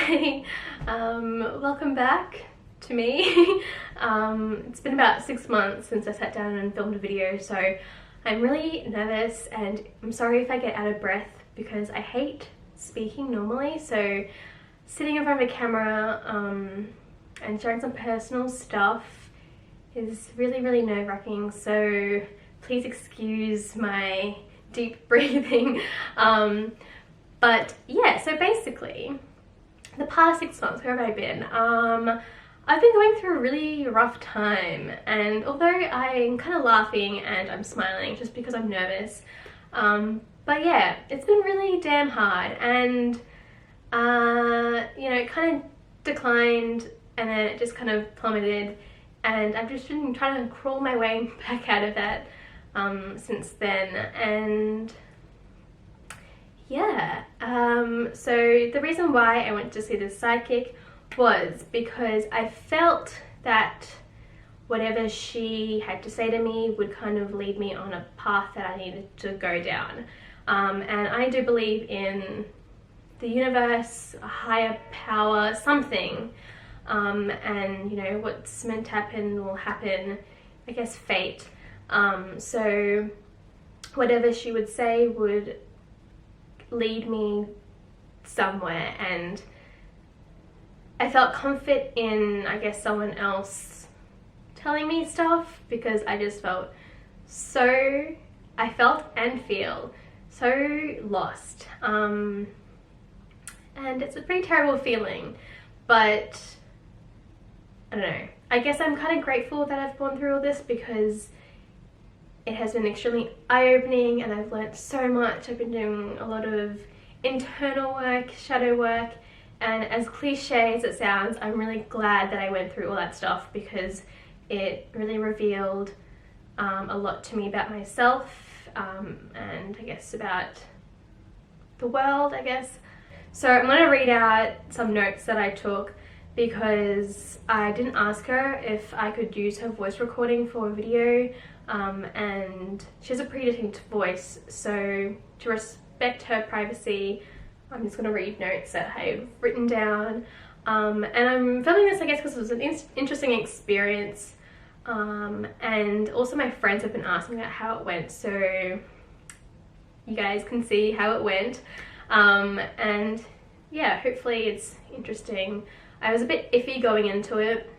Hi, welcome back to me. It's been about 6 months since I sat down and filmed a video, so I'm really nervous and I'm sorry if I get out of breath because I hate speaking normally. So sitting in front of a camera and sharing some personal stuff is really nerve-wracking, so please excuse my deep breathing. But yeah, so basically the past 6 months, where have I been? I've been going through a really rough time, and although I'm kind of laughing and I'm smiling just because I'm nervous, but yeah, it's been really damn hard, and you know, it kind of declined and then it just kind of plummeted, and I've just been trying to crawl my way back out of that since then. And yeah, so the reason why I went to see this psychic was because I felt that whatever she had to say to me would kind of lead me on a path that I needed to go down. And I do believe in the universe, a higher power, something, and you know, what's meant to happen will happen, I guess fate. So whatever she would say would lead me somewhere, and I felt comfort in, I guess, someone else telling me stuff, because I just felt so, I felt and feel so lost, and it's a pretty terrible feeling, but I don't know, I guess I'm kind of grateful that I've gone through all this, because it has been extremely eye-opening and I've learnt so much. I've been doing a lot of internal work, shadow work, and as cliche as it sounds, I'm really glad that I went through all that stuff, because it really revealed a lot to me about myself, and I guess about the world, I guess. So I'm going to read out some notes that I took, because I didn't ask her if I could use her voice recording for a video, and she has a pretty distinct voice, so to respect her privacy, I'm just going to read notes that I've written down, and I'm filming this, I guess, because it was an interesting experience, and also my friends have been asking about how it went, so you guys can see how it went, and yeah, hopefully it's interesting. I was a bit iffy going into it,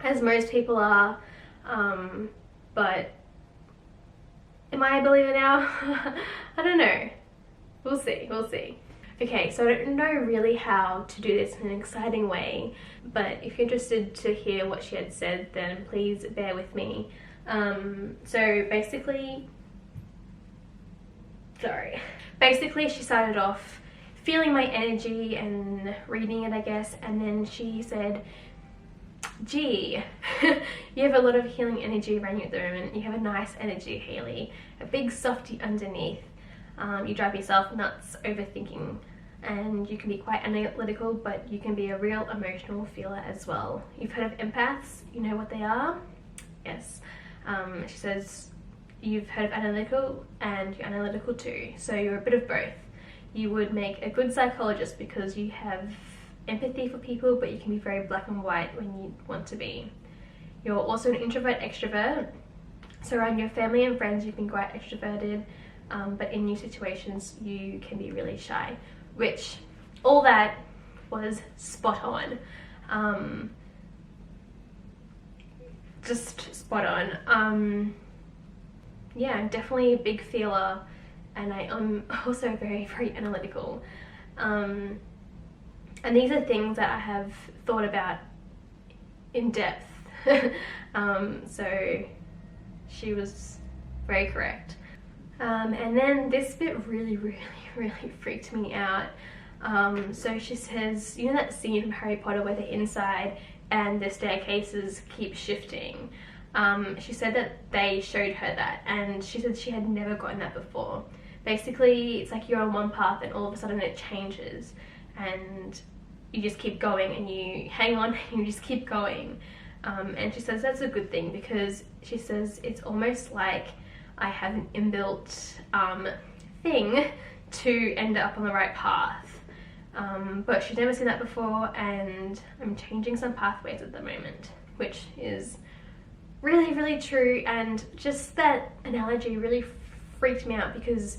as most people are, but am I a believer now? I don't know. We'll see, we'll see. Okay, so I don't know really how to do this in an exciting way, but if you're interested to hear what she had said, then please bear with me. So basically she started off feeling my energy and reading it, I guess, and then she said, gee, you have a lot of healing energy around you at the moment. You have a nice energy, Hayley, a big softy underneath. You drive yourself nuts overthinking, and you can be quite analytical, but you can be a real emotional feeler as well. You've heard of empaths? You know what they are? Yes. She says you've heard of analytical, and you're analytical too, so you're a bit of both. You would make a good psychologist because you have empathy for people, but you can be very black and white when you want to be. You're also an introvert extrovert, so around your family and friends you can be quite extroverted, but in new situations you can be really shy, which all that was spot on. Just spot on. Yeah, I'm definitely a big feeler, and I am also very analytical. And these are things that I have thought about in depth. So she was very correct. And then this bit really freaked me out. So she says, you know that scene from Harry Potter where they're inside and the staircases keep shifting? She said that they showed her that, and she said she had never gotten that before. Basically, it's like you're on one path and all of a sudden it changes, and you just keep going and you hang on and you just keep going. And she says that's a good thing, because she says it's almost like I have an inbuilt thing to end up on the right path. but she's never seen that before, and I'm changing some pathways at the moment, which is really, really true. And just that analogy really freaked me out, because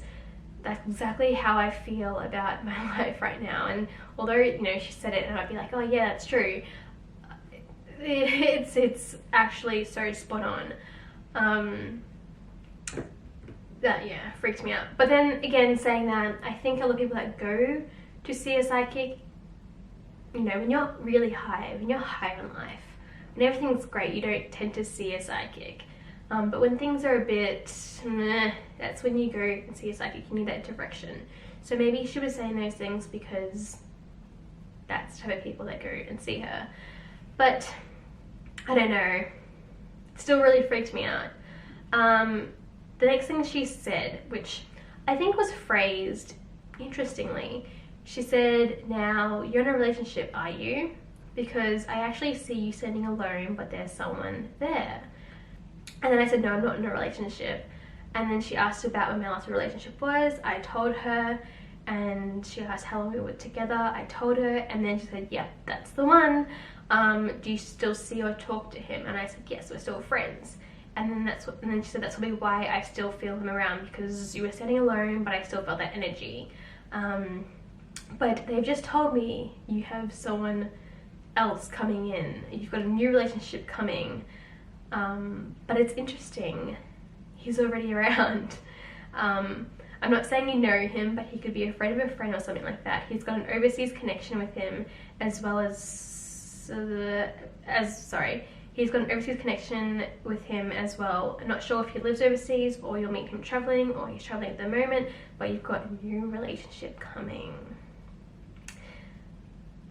that's exactly how I feel about my life right now. And although, you know, she said it and I'd be like, oh yeah, that's true, it's actually so spot on. That, yeah, freaked me out. But then again, saying that, I think a lot of people that go to see a psychic, you know, when you're really high, when you're high on life, when everything's great, you don't tend to see a psychic. But when things are a bit meh, that's when you go and see a psychic. You need that direction. So maybe she was saying those things because that's the type of people that go and see her. But I don't know, it still really freaked me out. The next thing she said, which I think was phrased interestingly, she said, now you're in a relationship, are you? Because I actually see you standing alone, but there's someone there. And then I said, no, I'm not in a relationship. And then she asked about when my last relationship was. I told her, and she asked how long we were together. I told her, and then she said, yep, that's the one. Do you still see or talk to him? And I said, yes, we're still friends. And then she said, that's probably why I still feel him around, because you were standing alone, but I still felt that energy. But they've just told me you have someone else coming in. You've got a new relationship coming. But it's interesting. He's already around. I'm not saying you know him, but he could be afraid of a friend or something like that. He's got an overseas connection with him, as well as he's got an overseas connection with him as well. I'm not sure if he lives overseas or you'll meet him traveling, or he's traveling at the moment, but you've got a new relationship coming,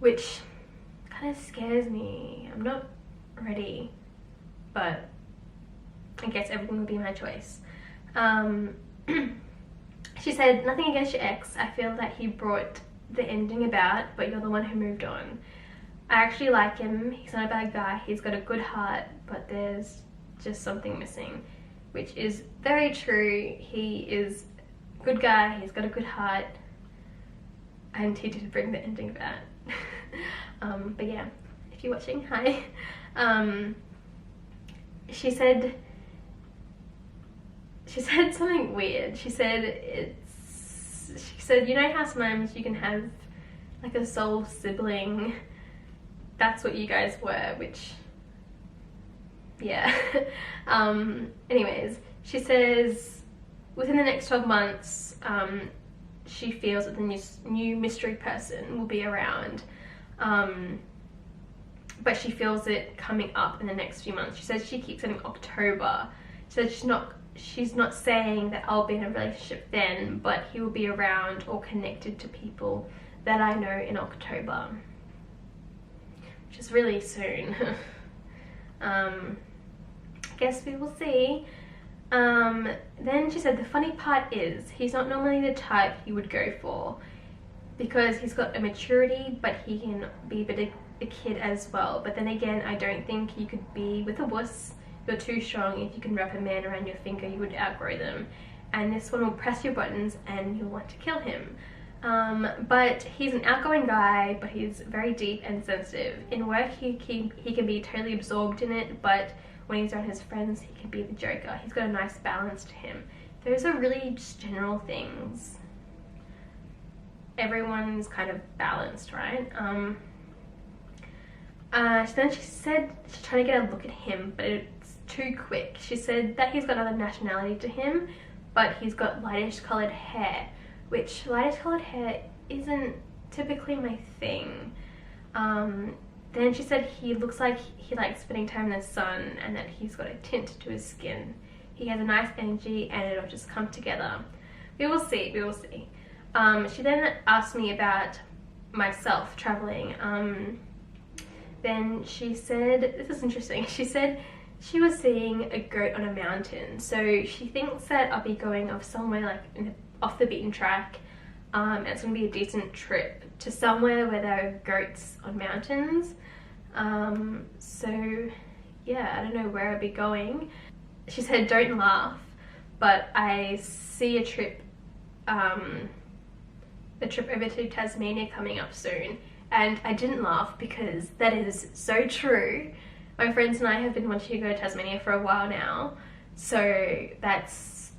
which kind of scares me. I'm not ready, but I guess everything will be my choice. She said, nothing against your ex. I feel that he brought the ending about, but you're the one who moved on. I actually like him. He's not a bad guy. He's got a good heart, but there's just something missing, which is very true. He is a good guy. He's got a good heart, and he did bring the ending about. But yeah, if you're watching, hi. She said something weird. She said, you know how sometimes you can have like a soul sibling? That's what you guys were, which, yeah. Anyways, she says within the next 12 months, she feels that the new mystery person will be around. But she feels it coming up in the next few months. She says she keeps saying October. She says she's not saying that I'll be in a relationship then, but he will be around or connected to people that I know in October, which is really soon. I guess we will see. Then she said the funny part is he's not normally the type you would go for, because he's got a maturity, but he can be a bit a kid as well. But then again, I don't think you could be with a wuss. You're too strong. If you can wrap a man around your finger, you would outgrow them. And this one will press your buttons and you'll want to kill him. But he's an outgoing guy, but he's very deep and sensitive. In work, he can be totally absorbed in it, but when he's around his friends, he can be the joker. He's got a nice balance to him. Those are really just general things. Everyone's kind of balanced, right? Then she said she's trying to get a look at him, but it's too quick. She said that he's got another nationality to him, but he's got lightish coloured hair, which lightish coloured hair isn't typically my thing. Then she said he looks like he likes spending time in the sun, and that he's got a tint to his skin. He has a nice energy and it'll just come together. We will see, we will see. She then asked me about myself traveling. Then she said, this is interesting, she said she was seeing a goat on a mountain. So she thinks that I'll be going off somewhere like off the beaten track. And it's going to be a decent trip to somewhere where there are goats on mountains. So yeah, I don't know where I'll be going. She said don't laugh, but I see a trip, a a trip over to Tasmania coming up soon. And I didn't laugh because that is so true. My friends and I have been wanting to go to Tasmania for a while now, so that's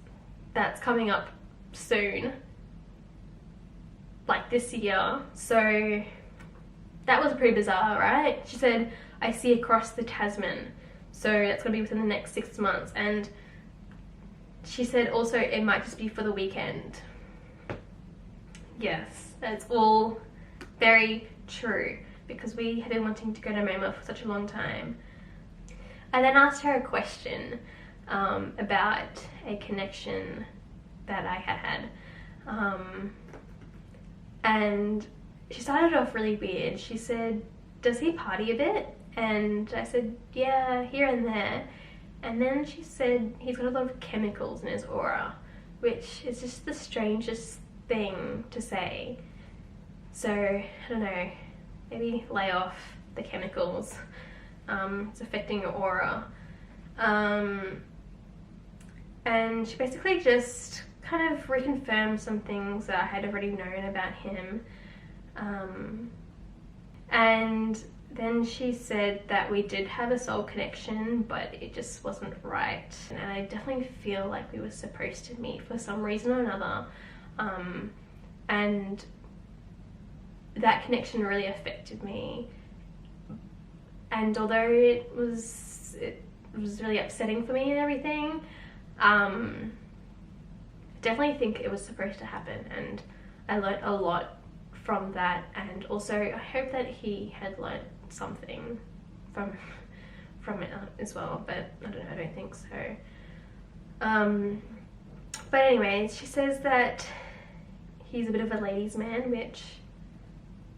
coming up soon, like this year. So that was pretty bizarre, right? She said, I see across the Tasman, so that's gonna be within the next 6 months. And she said also it might just be for the weekend. Yes, that's all very true, because we had been wanting to go to Moma for such a long time. I then asked her a question about a connection that I had. And she started off really weird. She said, does he party a bit? And I said, yeah, here and there. And then she said he's got a lot of chemicals in his aura, which is just the strangest thing to say. So, I don't know, maybe lay off the chemicals. It's affecting your aura. And she basically just kind of reconfirmed some things that I had already known about him. And then she said that we did have a soul connection, but it just wasn't right. And I definitely feel like we were supposed to meet for some reason or another. And that connection really affected me. And although it was really upsetting for me and everything, I definitely think it was supposed to happen, and I learnt a lot from that. And also I hope that he had learnt something from it as well, but I don't think so. But anyways, she says that he's a bit of a ladies' man, which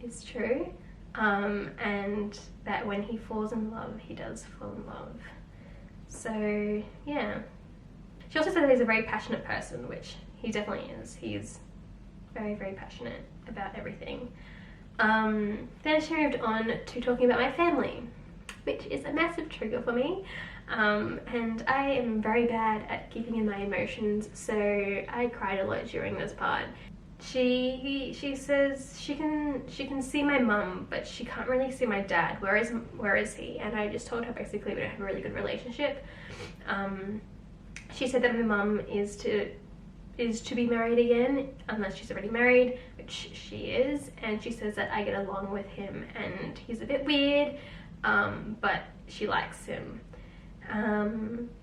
is true, and that when he falls in love, he does fall in love. So yeah. She also said that he's a very passionate person, which he definitely is. He's very, very passionate about everything. Then she moved on to talking about my family, which is a massive trigger for me. And I am very bad at keeping in my emotions, so I cried a lot during this part. She says she can see my mum, but she can't really see my dad. Where is he? And I just told her basically we don't have a really good relationship. She said that my mum is to be married again, unless she's already married, which she is. And she says that I get along with him, and he's a bit weird, but she likes him.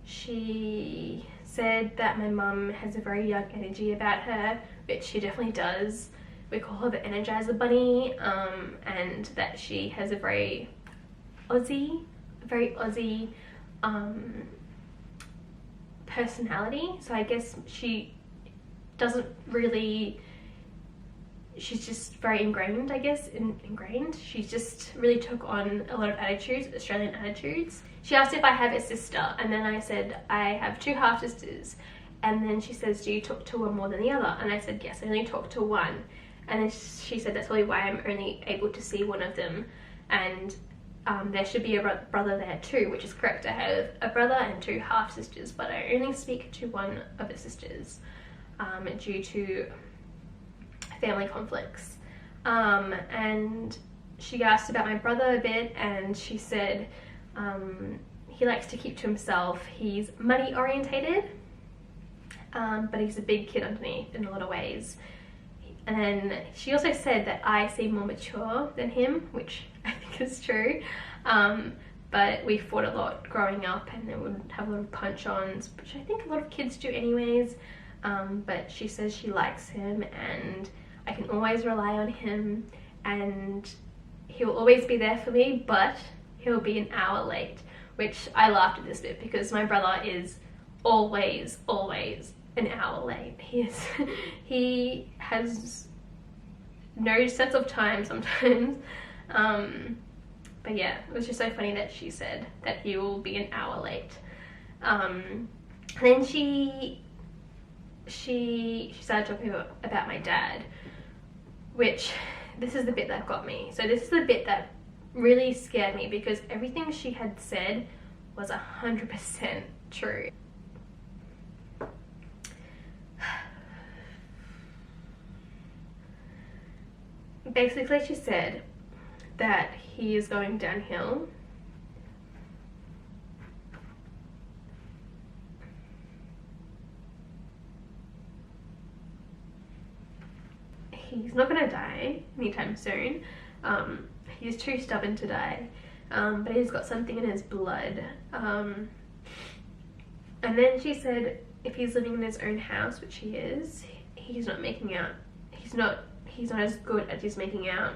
She said that my mum has a very young energy about her, which she definitely does. We call her the Energizer Bunny, and that she has a very Aussie personality. So I guess she doesn't really, she's just very ingrained, I guess, ingrained. She just really took on a lot of attitudes, Australian attitudes. She asked if I have a sister, and then I said I have 2 half-sisters. And then she says, do you talk to one more than the other? And I said, yes, I only talk to one. And then she said that's probably why I'm only able to see one of them. And there should be a brother there too, which is correct. I have a brother and 2 half-sisters, but I only speak to one of the sisters due to family conflicts. And she asked about my brother a bit, and she said he likes to keep to himself. He's money orientated, but he's a big kid underneath in a lot of ways. And then she also said that I seem more mature than him, which I think is true. But we fought a lot growing up, and then would have a lot of punch-ons, which I think a lot of kids do anyways. But she says she likes him, and I can always rely on him, and he'll always be there for me, but he'll be an hour late, which I laughed at this bit because my brother is always an hour late. He has no sense of time sometimes. But yeah, it was just so funny that she said that he will be an hour late. Then she started talking about my dad, which this is the bit that got me. So this is the bit that really scared me, because everything she had said was 100% true. Basically, she said that he is going downhill. He's not gonna die anytime soon. He's too stubborn to die, but he's got something in his blood. And then she said if he's living in his own house, which he is, he's not making out. He's not as good as he's making out.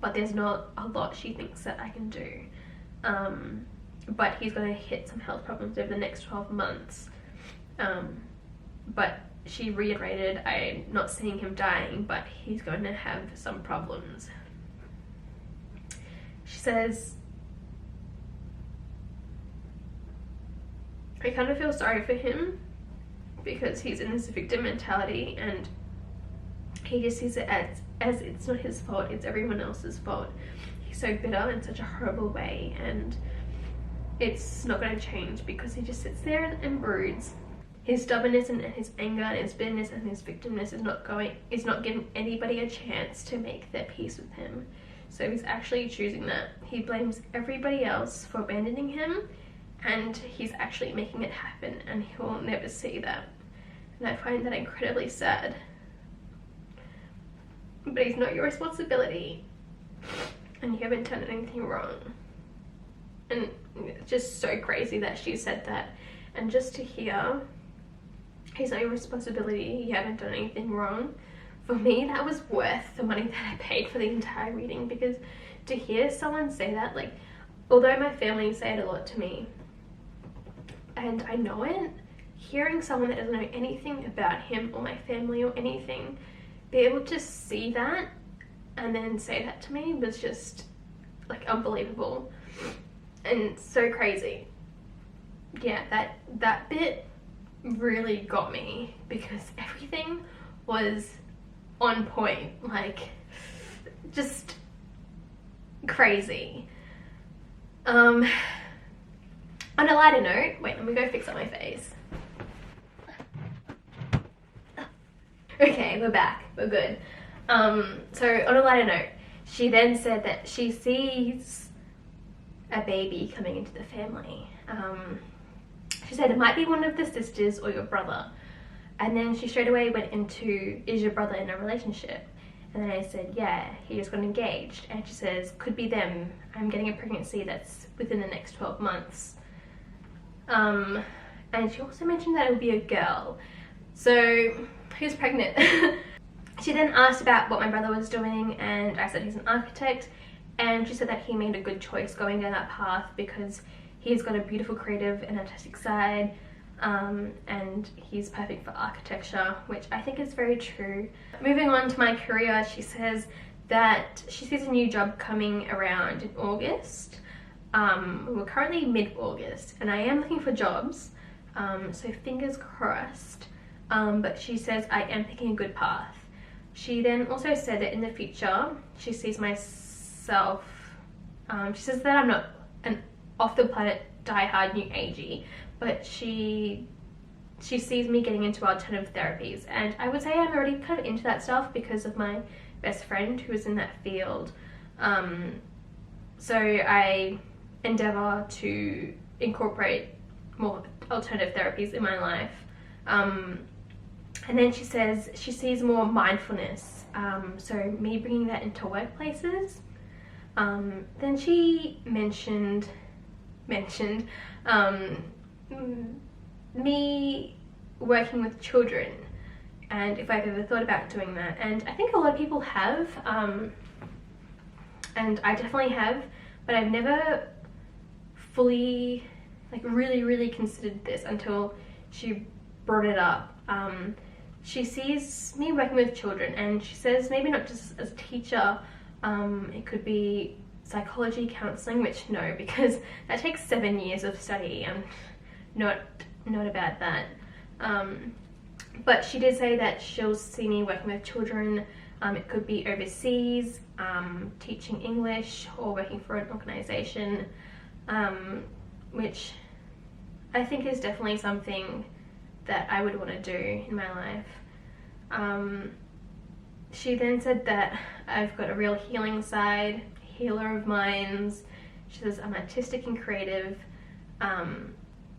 But there's not a lot she thinks that I can do. But he's going to hit some health problems over the next 12 months. But she reiterated, I'm not seeing him dying, but he's going to have some problems. She says, I kind of feel sorry for him because he's in this victim mentality and he just sees it as it's not his fault, it's everyone else's fault. He's so bitter in such a horrible way, and it's not going to change because he just sits there and broods. His stubbornness and his anger and his bitterness and his victimness is not giving anybody a chance to make their peace with him. So he's actually choosing that. He blames everybody else for abandoning him, and he's actually making it happen, and he'll never see that. And I find that incredibly sad. But he's not your responsibility, and you haven't done anything wrong. And it's just so crazy that she said that. And just to hear, he's not your responsibility, you haven't done anything wrong, for me that was worth the money that I paid for the entire reading. Because to hear someone say that, like, although my family say it a lot to me and I know it, hearing someone that doesn't know anything about him or my family or anything be able to see that and then say that to me was just like unbelievable and so crazy. Yeah, that bit really got me because everything was on point, like just crazy. On a lighter note, wait, let me go fix up my face. Okay, we're back, we're good. So on a lighter note, she then said that she sees a baby coming into the family. She said it might be one of the sisters or your brother. And then she straight away went into, is your brother in a relationship? And then I said, yeah, he just got engaged. And she says, could be them. I'm getting a pregnancy that's within the next 12 months. And she also mentioned that it would be a girl. So who's pregnant? She then asked about what my brother was doing, and I said he's an architect. And she said that he made a good choice going down that path because he's got a beautiful creative and artistic side. And he's perfect for architecture, which I think is very true. Moving on to my career, she says that she sees a new job coming around in August. We're currently mid-August and I am looking for jobs, so fingers crossed. But she says I am picking a good path. She then also said that in the future she sees myself, she says that I'm not an off-the-planet die-hard new agey, but she sees me getting into alternative therapies, and I would say I'm already kind of into that stuff because of my best friend who is in that field. So I endeavour to incorporate more alternative therapies in my life. And then she says she sees more mindfulness, so me bringing that into workplaces. Then she mentioned me working with children and if I've ever thought about doing that, and I think a lot of people have, and I definitely have, but I've never fully like really considered this until she brought it up. She sees me working with children, and she says maybe not just as a teacher, it could be psychology, counselling, which no, because that takes 7 years of study. I'm not about that. But she did say that she'll see me working with children. It could be overseas, teaching English, or working for an organisation, which I think is definitely something that I would want to do in my life. she then said that I've got a real healing side, healer of minds. She says I'm artistic and creative.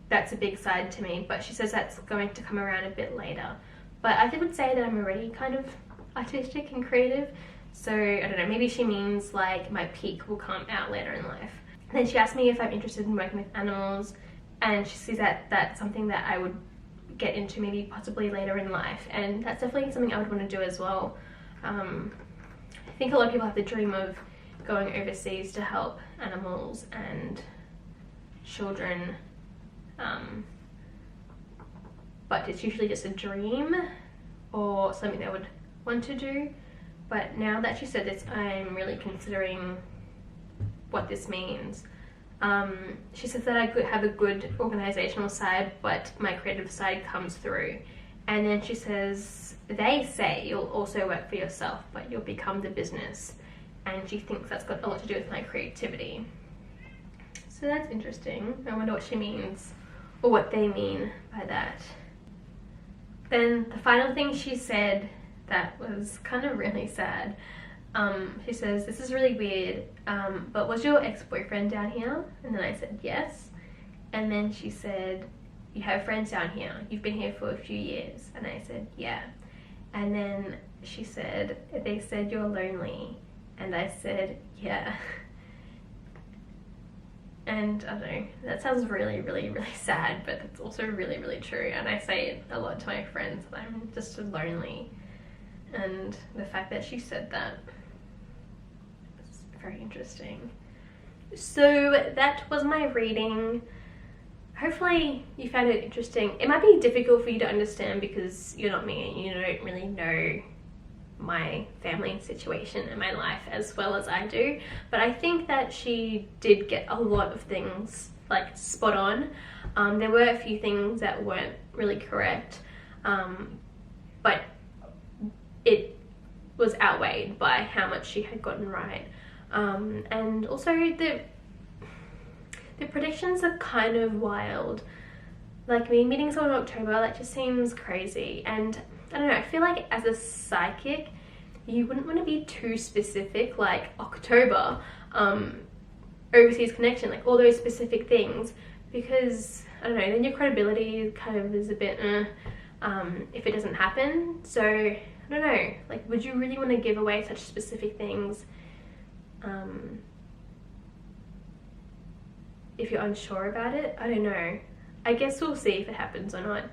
That's a big side to me, but she says that's going to come around a bit later. But I would say that I'm already kind of artistic and creative, so I don't know, maybe she means like my peak will come out later in life. Then she asked me if I'm interested in working with animals, and she sees that that's something that I would get into maybe possibly later in life, and that's definitely something I would want to do as well. I think a lot of people have the dream of going overseas to help animals and children, but it's usually just a dream or something they would want to do. But now that she said this, I'm really considering what this means. She says that I could have a good organizational side, but my creative side comes through. And then she says, they say you'll also work for yourself, but you'll become the business. And she thinks that's got a lot to do with my creativity. So that's interesting. I wonder what she means, or what they mean by that. Then the final thing she said that was kind of really sad. She says, this is really weird, but was your ex-boyfriend down here? And then I said, yes. And then she said, you have friends down here, you've been here for a few years. And I said, yeah. And then she said, they said you're lonely. And I said, yeah. And I don't know, that sounds really, really, really sad, but it's also really, really true. And I say it a lot to my friends that I'm just lonely. And the fact that she said that is very interesting. So that was my reading. Hopefully you found it interesting. It might be difficult for you to understand because you're not me and you don't really know my family situation and my life as well as I do, but I think that she did get a lot of things like spot on. There were a few things that weren't really correct, but it was outweighed by how much she had gotten right. And also the predictions are kind of wild. Like me meeting someone in October, that just seems crazy. And I don't know, I feel like as a psychic, you wouldn't want to be too specific, like October, overseas connection, like all those specific things, because I don't know, then your credibility kind of is a bit if it doesn't happen. So I don't know, like would you really want to give away such specific things if you're unsure about it? I don't know. I guess we'll see if it happens or not.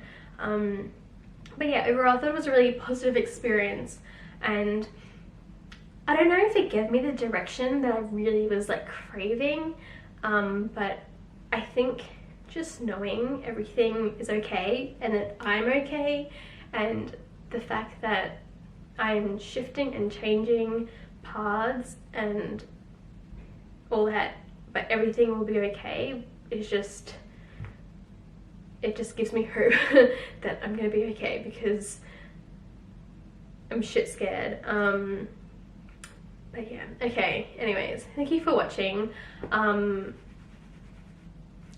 But yeah, overall I thought it was a really positive experience, and I don't know if it gave me the direction that I really was like craving, but I think just knowing everything is okay and that I'm okay, and the fact that I'm shifting and changing paths and all that, but everything will be okay, is just, it just gives me hope that I'm gonna be okay, because I'm shit scared. But yeah, okay, anyways, thank you for watching.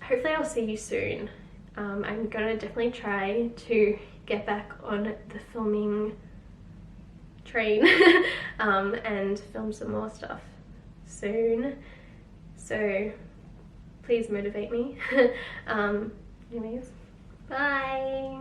Hopefully I'll see you soon. I'm gonna definitely try to get back on the filming train and film some more stuff soon, so please motivate me. Anyways, bye.